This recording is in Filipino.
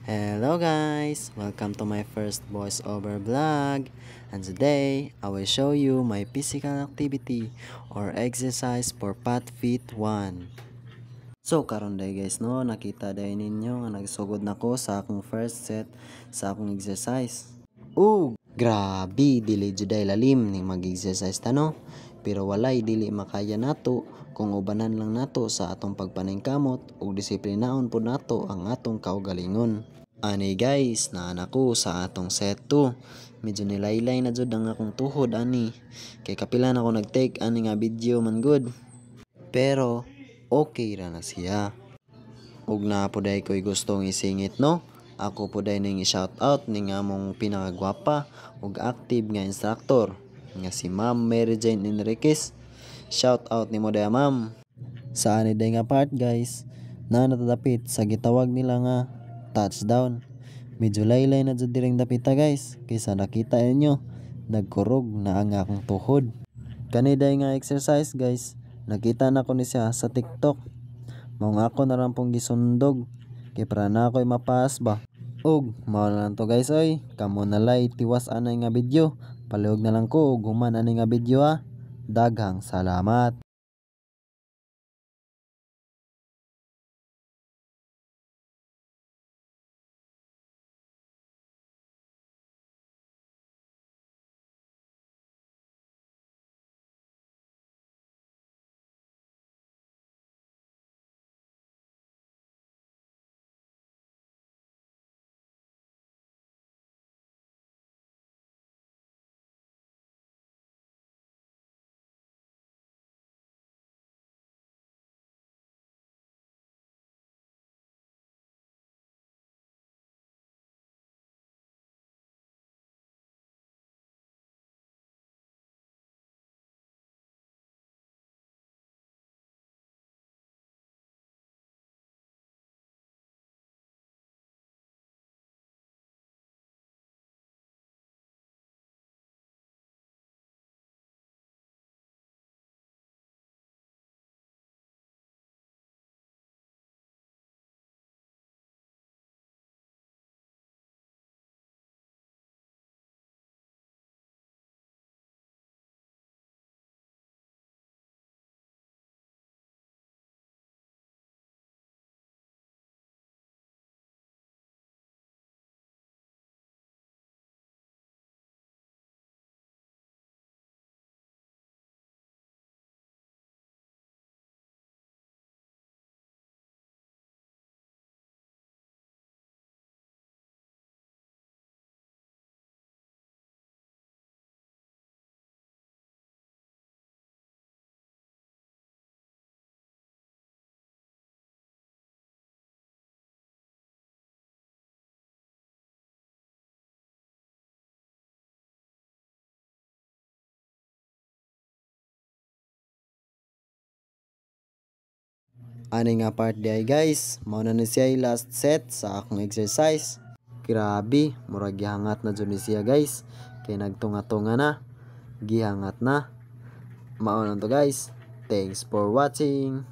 Hello guys! Welcome to my first voiceover vlog. And today, I will show you my physical activity or exercise for Pat Fit 1. So karon day guys no, nakita day ninyo nga nagsugod na ko sa akong first set sa akong exercise. Grabe dili jud ay lalim ning mag-exercise ta no. Pero walay dili makaya nato kung ubanan lang nato sa atong pagpaningkamot ug disiplinaon pud nato ang atong kaugalingon. Ani guys, naan ako sa atong set 2. Medyo nilaylay na jud ang akong tuhod ani. Kay kapila na ako nag-take ani nga video man good. Pero okay ra na siya. Ug na puday ko'y gustong isingit no. Ako puday ning i-shout out ning among pinakagwapa ug active nga instructor nga si Ma'am Mary Jane Enriquez. Shout out nimo day ma'am. Sa ani day nga part guys, na natadapit sa gitawag nila nga touchdown. Medyo laylay na jud direng dapita guys, kaysa nakita ninyo nagkurog na ang akong tuhod. Kani day nga exercise guys, nakita na ko ni siya sa TikTok. Maong ako na lang pong gisundog kay para na ako'y mapaas ba. Ug mao na lang to guys oy, kamo na lay tiwas anay nga video. Palihog na lang ko ug human ani nga video ha. Daghang salamat. Ani nga part di ay guys, mao na ni siya last set sa akong exercise. Grabe, murag gihangat na jud ni siya guys. Kay nagtunga-tunga na, gihangat na. Mao na to guys. Thanks for watching.